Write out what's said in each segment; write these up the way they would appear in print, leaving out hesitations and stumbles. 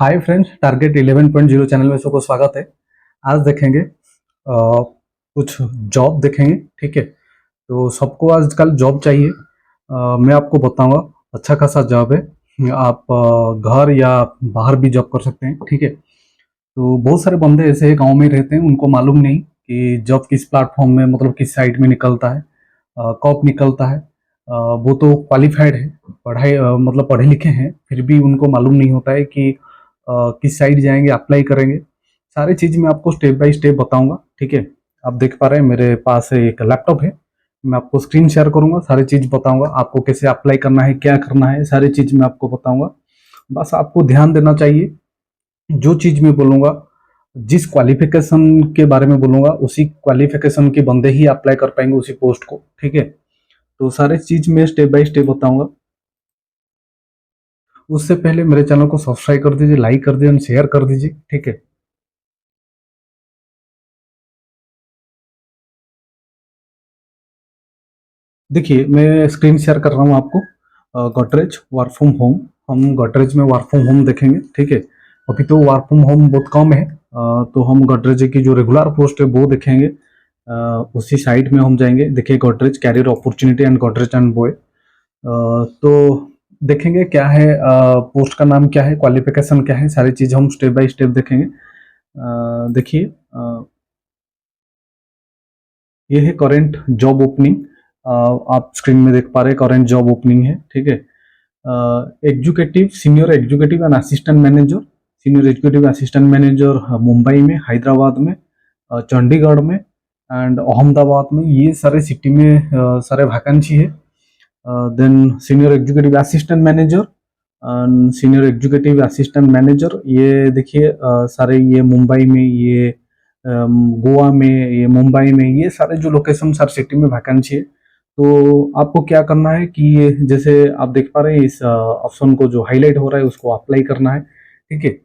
Hi friends, target 11.0 channel में सबको स्वागत है। आज देखेंगे कुछ जॉब देखेंगे। ठीक है, तो सबको आजकल जॉब चाहिए। मैं आपको बताऊंगा, अच्छा खासा जॉब है। आप घर या बाहर भी जॉब कर सकते हैं। ठीक है, तो बहुत सारे बंदे ऐसे गांव में रहते हैं, उनको मालूम नहीं कि जॉब किस प्लेटफॉर्म में, मतलब किस साइट में निकलता है, कब निकलता है। वो तो क्वालिफाइड है, पढ़ाई मतलब पढ़े लिखे हैं, फिर भी उनको मालूम नहीं होता है कि किस साइट जाएंगे, अप्लाई करेंगे। सारी चीज़ मैं आपको स्टेप बाय स्टेप बताऊंगा। ठीक है, आप देख पा रहे हैं मेरे पास एक लैपटॉप है। मैं आपको स्क्रीन शेयर करूंगा, सारी चीज़ बताऊंगा आपको, कैसे अप्लाई करना है, क्या करना है, सारी चीज़ मैं आपको बताऊंगा। बस आपको ध्यान देना चाहिए, जो चीज़ मैं बोलूंगा, जिस क्वालिफिकेशन के बारे में बोलूंगा, उसी क्वालिफिकेशन के बंदे ही अप्लाई कर पाएंगे उसी पोस्ट को। ठीक है, तो सारी चीज़ मैं स्टेप बाय स्टेप बताऊंगा। उससे पहले मेरे चैनल को सब्सक्राइब कर दीजिए, लाइक कर दीजिए, शेयर कर दीजिए। ठीक है, देखिए मैं स्क्रीन शेयर कर रहा हूँ आपको। गोदरेज वर्क फ्रॉम होम, हम गोदरेज में वर्क फ्रॉम होम देखेंगे। ठीक है, अभी तो वर्क फ्रॉम होम बहुत कम है, तो हम गोदरेज की जो रेगुलर पोस्ट है वो देखेंगे। उसी साइट में हम जाएंगे। देखिए, Godrej career opportunity and Godrej and Boyce. तो देखेंगे क्या है, पोस्ट का नाम क्या है, क्वालिफिकेशन क्या है, सारी चीज़ हम स्टेप बाय स्टेप देखेंगे। देखिए, ये है करेंट जॉब ओपनिंग। आप स्क्रीन में देख पा रहे हैं, करेंट जॉब ओपनिंग है। ठीक है, executive, senior executive and assistant manager. Senior executive assistant manager Mumbai में, हैदराबाद में, चंडीगढ़ में एंड अहमदाबाद में, ये सारे सिटी में सारे वैकेंसी है। Then senior executive assistant manager, senior executive assistant manager, ये देखिए सारे ये मुंबई में, ये गोवा में, ये मुंबई में, ये सारे जो लोकेशन सर सिटी में वैकेंसी है। तो आपको क्या करना है कि ये जैसे आप देख पा रहे हैं, इस ऑप्शन को जो हाईलाइट हो रहा है उसको अप्लाई करना है। ठीक है।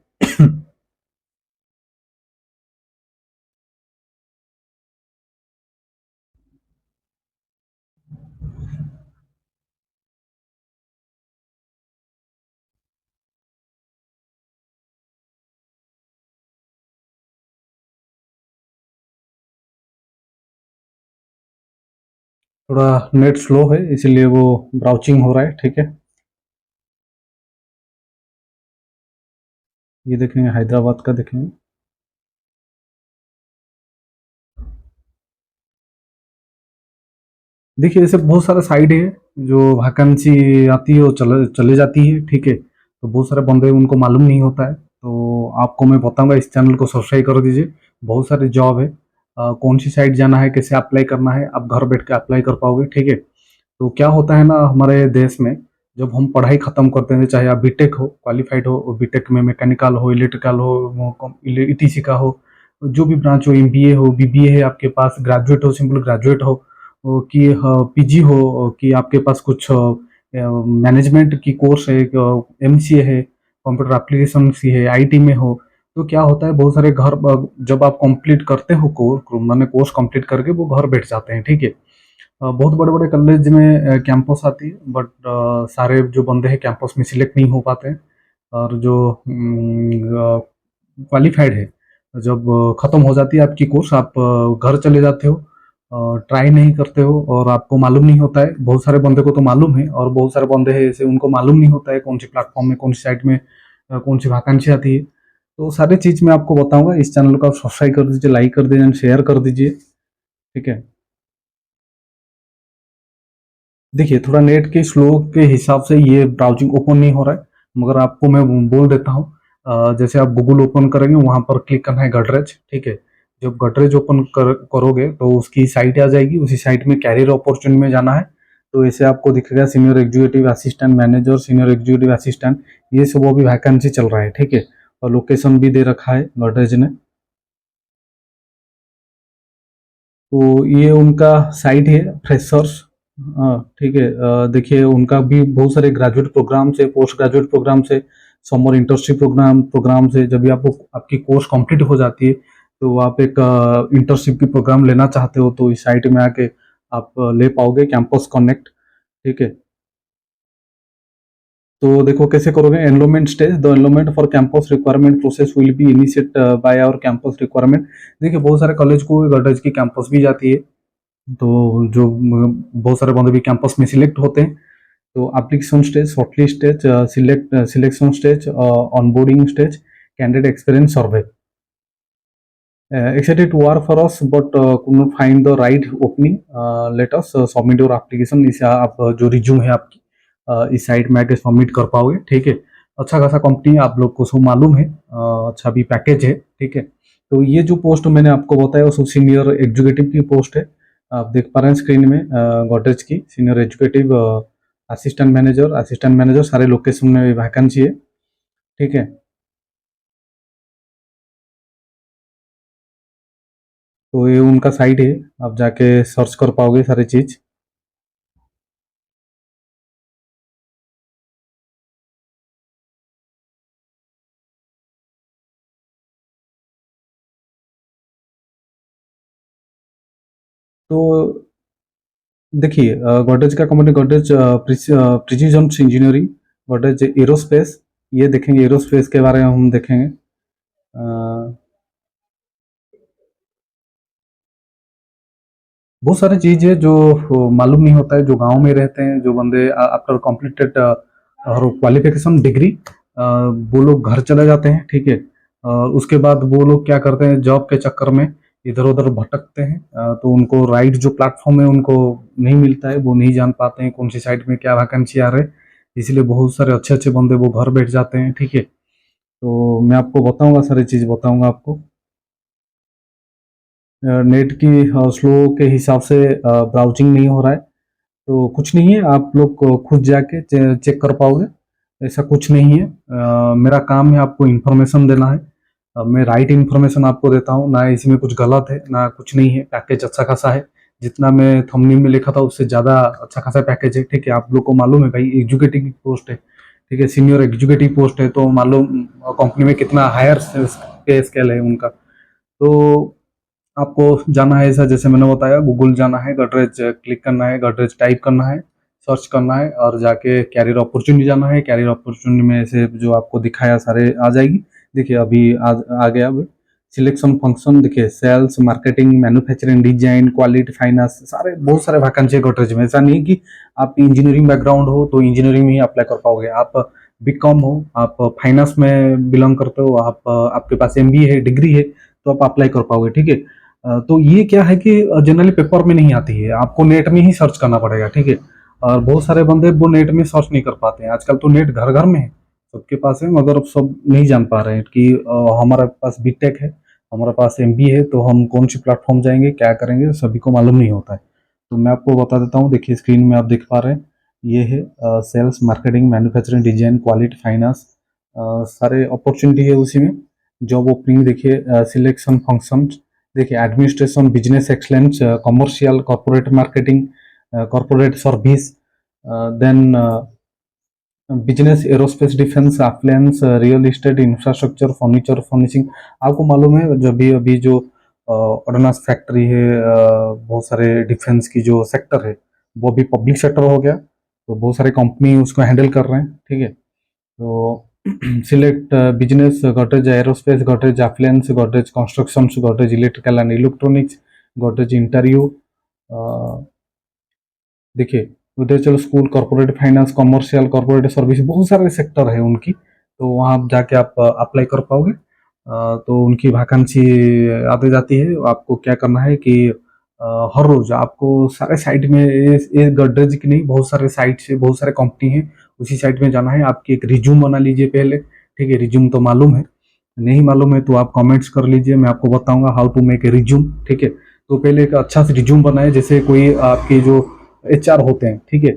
थोड़ा नेट स्लो है, इसीलिए वो ब्राउचिंग हो रहा है। ठीक है, ये देखेंगे, हैदराबाद का देखेंगे। देखिए, ऐसे बहुत सारा साइड है, जो वैकेंसी आती है वो चले चले जाती है। ठीक है, तो बहुत सारे बंदे उनको मालूम नहीं होता है, तो आपको मैं बताऊंगा, इस चैनल को सब्सक्राइब कर दीजिए। बहुत सारे जॉब है, कौन सी साइट जाना है, कैसे अप्लाई करना है, आप घर बैठ के अप्लाई कर पाओगे। ठीक है, तो क्या होता है ना, हमारे देश में जब हम पढ़ाई खत्म करते हैं, चाहे आप बीटेक हो, क्वालिफाइड हो, बीटेक में मैकेनिकल हो, इलेक्ट्रिकल हो, ईटीसी का हो, जो भी ब्रांच हो, एमबीए हो, बीबीए है आपके पास, ग्रेजुएट हो, सिंपल ग्रेजुएट हो कि पीजी हो, कि आपके पास कुछ मैनेजमेंट की कोर्स है, एमसीए है, कंप्यूटर एप्लीकेशन सी है, आईटी में हो। तो क्या होता है, बहुत सारे घर जब आप कंप्लीट करते हो कोर्स, मैंने कोर्स कंप्लीट करके वो घर बैठ जाते हैं। ठीक है, बहुत बड़े बड़े कॉलेज में कैंपस आती है, बट सारे जो बंदे हैं कैंपस में सिलेक्ट नहीं हो पाते हैं। और जो क्वालिफाइड है, जब खत्म हो जाती है आपकी कोर्स, आप घर चले जाते हो, ट्राई नहीं करते हो, और आपको मालूम नहीं होता है। बहुत सारे बंदे को तो मालूम है, और बहुत सारे बंदे हैं ऐसे, उनको मालूम नहीं होता है कौन सी प्लेटफॉर्म में, कौन सी साइट में कौन सी वैकेंसी आती है। तो सारी चीज़ मैं आपको बताऊंगा। इस चैनल को आप सब्सक्राइब कर दीजिए, लाइक कर दीजिए एंड शेयर कर दीजिए। ठीक है, देखिए थोड़ा नेट के स्लो के हिसाब से ये ब्राउजिंग ओपन नहीं हो रहा है, मगर आपको मैं बोल देता हूँ। जैसे आप गूगल ओपन करेंगे, वहां पर क्लिक करना है गडरेज। ठीक है, जब गडरेज ओपन करोगे तो उसकी साइट आ जाएगी, उसी साइट में कैरियर अपॉर्चुनिटी में जाना है। तो ऐसे आपको दिखेगा senior executive assistant manager, senior executive assistant, ये सब अभी वैकेंसी चल रहा है। ठीक है, और लोकेशन भी दे रखा है गडरेज ने। तो ये उनका साइट है, फ्रेशर्स। ठीक है, देखिए उनका भी बहुत सारे ग्रेजुएट प्रोग्राम से, पोस्ट ग्रेजुएट प्रोग्राम से, समर इंटर्नशिप प्रोग्राम से, जब भी आपको आपकी कोर्स कंप्लीट हो जाती है, तो आप एक इंटर्नशिप की प्रोग्राम लेना चाहते हो, तो इस साइट में आके आप ले पाओगे, कैंपस कनेक्ट। ठीक है, तो देखो कैसे करोगे, enrolment stage, the enrolment for campus requirement process will be initiate by our campus requirement. देखिए बहुत सारे कॉलेज को गडरेज की कैंपस भी जाती है, तो जो बहुत सारे बंदे भी कैंपस में सिलेक्ट होते हैं। तो application stage, shortlist stage, selection stage, onboarding stage, candidate experience survey. Excited to work for us but could not find the right opening. Let us submit your application। इसे आप जो रिज्यूम है आपकी इस साइट में आके सबमिट कर पाओगे, ठीक है। अच्छा खासा कंपनी है, आप लोग को सब मालूम है, अच्छा भी पैकेज है, ठीक है। तो ये जो पोस्ट मैंने आपको बताया वो सीनियर एग्जीक्यूटिव की पोस्ट है। आप देख पा रहे हैं स्क्रीन में, गोदरेज की सीनियर एग्जीक्यूटिव, असिस्टेंट मैनेजर सारे लोकेशन में वैकेंसी है, ठीक है। तो ये उनका साइट है, आप जाके सर्च कर पाओगे सारी चीज़। तो देखिए गोदरेज का company, Godrej precision engineering, Godrej aerospace, ये देखेंगे एरोस्पेस के बारे में हम देखेंगे। बहुत सारी चीज़ है जो मालूम नहीं होता है, जो गांव में रहते हैं जो बंदे आफ्टर कंप्लीटेड और क्वालिफिकेशन डिग्री, वो लोग घर चले जाते हैं, ठीक है। उसके बाद वो लोग क्या करते हैं, जॉब के चक्कर में इधर उधर भटकते हैं, तो उनको राइट जो प्लेटफॉर्म है उनको नहीं मिलता है, वो नहीं जान पाते हैं कौन सी साइट में क्या वैकेंसी आ रहे हैं, इसलिए बहुत सारे अच्छे अच्छे बंदे वो घर बैठ जाते हैं, ठीक है। तो मैं आपको बताऊंगा, सारी चीज़ बताऊंगा आपको। नेट की स्लो के हिसाब से ब्राउजिंग नहीं हो रहा है, तो कुछ नहीं है, आप लोग को खुद जाके चेक कर पाओगे, ऐसा कुछ नहीं है। मेरा काम है आपको इन्फॉर्मेशन देना है, मैं राइट इन्फॉर्मेशन आपको देता हूँ, ना इसमें कुछ गलत है ना कुछ नहीं है। पैकेज अच्छा खासा है, जितना मैं थंबनेल में लिखा था उससे ज़्यादा अच्छा खासा पैकेज है, ठीक है। आप लोग को मालूम है भाई एग्जीक्यूटिव की पोस्ट है, ठीक है, सीनियर एग्जीक्यूटिव पोस्ट है, तो मालूम कंपनी में कितना हायर पे स्केल है उनका। तो आपको जाना है ऐसा, जैसे मैंने बताया, गूगल जाना है, गडरेज क्लिक करना है, गडरेज टाइप करना है, सर्च करना है, और जाके कैरियर अपॉर्चुनिटी जाना है। कैरियर अपॉर्चुनिटी में से जो आपको दिखाया सारे आ जाएगी। देखिए अभी आ गया। अब सिलेक्शन फंक्शन देखिए, sales, marketing, manufacturing, design, quality, finance, सारे बहुत सारे वैकेंसी है गडरेज में। ऐसा नहीं कि आप इंजीनियरिंग बैकग्राउंड हो तो इंजीनियरिंग में ही अप्लाई कर पाओगे, आप बीकॉम हो, आप फाइनेंस में बिलोंग करते हो, आप आपके पास एमबीए है, डिग्री है, तो आप अप्लाई कर पाओगे, ठीक है। तो ये क्या है कि जनरली पेपर में नहीं आती है, आपको नेट में ही सर्च करना पड़ेगा, ठीक है। और बहुत सारे बंदे वो नेट में सर्च नहीं कर पाते हैं, आजकल तो नेट घर घर में है, सबके पास है, मगर सब नहीं जान पा रहे हैं कि हमारे पास बीटेक है, हमारे पास एमबीए है, तो हम कौन सी प्लेटफॉर्म जाएंगे, क्या करेंगे, सभी को मालूम नहीं होता है। तो मैं आपको बता देता हूँ, देखिए स्क्रीन में आप देख पा रहे हैं, ये है sales, marketing, manufacturing, design, quality, finance, सारे अपॉर्चुनिटी है उसी में। जॉब ओपनिंग देखिए, सिलेक्शन फंक्शन देखिए, administration, business excellence, commercial, corporate marketing, corporate service, then business, aerospace, defence, appliance, real estate, infrastructure, furniture, furnishing. आपको मालूम है जब भी अभी जो ऑर्डिनेंस फैक्ट्री है, बहुत सारे डिफेंस की जो सेक्टर है वो अभी पब्लिक सेक्टर हो गया, तो बहुत सारे कंपनी उसको हैंडल कर रहे हैं, ठीक है। तो select business, Godrej aerospace, Godrej appliance, Godrej construction, Godrej electrical and electronics, Godrej interview, देखिए उधर चलो school, corporate finance, commercial, corporate service, बहुत सारे सेक्टर है उनकी, तो वहाँ आप जाके आप अप्लाई कर पाओगे। तो उनकी वैकेंसी आती जाती है, आपको क्या करना है कि हर रोज आपको सारे साइट में, ये गडरेज की नहीं, बहुत सारे साइट से बहुत सारे कंपनी है, उसी साइट में जाना है। आपकी एक रिज्यूम बना लीजिए पहले, ठीक है। रिज्यूम तो मालूम है, नहीं मालूम है तो आप कमेंट्स कर लीजिए, मैं आपको बताऊंगा how to make a resume, ठीक है। तो पहले एक अच्छा से रिज्यूम बनाए, जैसे कोई आपके जो एचआर होते हैं, ठीक है,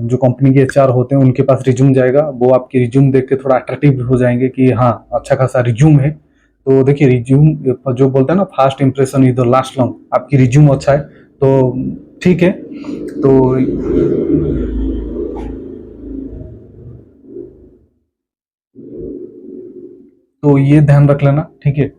जो कंपनी के एचआर होते हैं उनके पास रिज्यूम जाएगा, वो आपकी रिज्यूम देख के थोड़ा अट्रैक्टिव हो जाएंगे कि हाँ अच्छा खासा रिज्यूम है। तो देखिए रिज्यूम जो बोलते हैं ना, fast impression is the last long, आपकी रिज्यूम अच्छा है तो ठीक है। तो ये ध्यान रख लेना, ठीक है।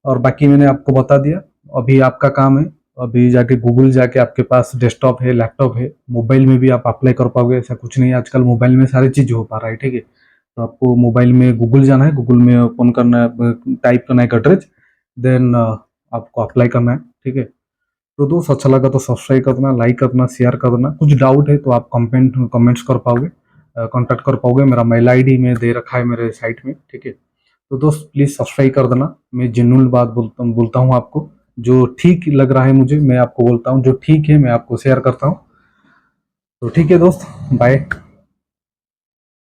और बाकी मैंने आपको बता दिया, अभी आपका काम है अभी जाके गूगल जाके आपके पास डेस्कटॉप है, लैपटॉप है, मोबाइल में भी आप अप्लाई कर पाओगे, ऐसा कुछ नहीं है। आजकल मोबाइल में सारी चीज़ हो पा रहा है, ठीक है। तो आपको मोबाइल में गूगल जाना है, गूगल में ओपन करना है, टाइप करना है गडरेज, देन आपको अप्लाई करना है, ठीक है। तो दोस्त अच्छा लगा तो सब्सक्राइब करना, लाइक करना, शेयर करना। कुछ डाउट है तो आप कमेंट्स कर पाओगे, कांटेक्ट कर पाओगे। मेरा मेल आईडी में दे रखा है मेरे साइट में, ठीक है। तो दोस्त प्लीज सब्सक्राइब कर देना। मैं जेन्युइन बात बोलता हूँ आपको। जो ठीक लग रहा है मुझे मैं आपको बोलता हूँ, जो ठीक है मैं आपको शेयर करता हूँ। तो ठीक है दोस्त, बाय।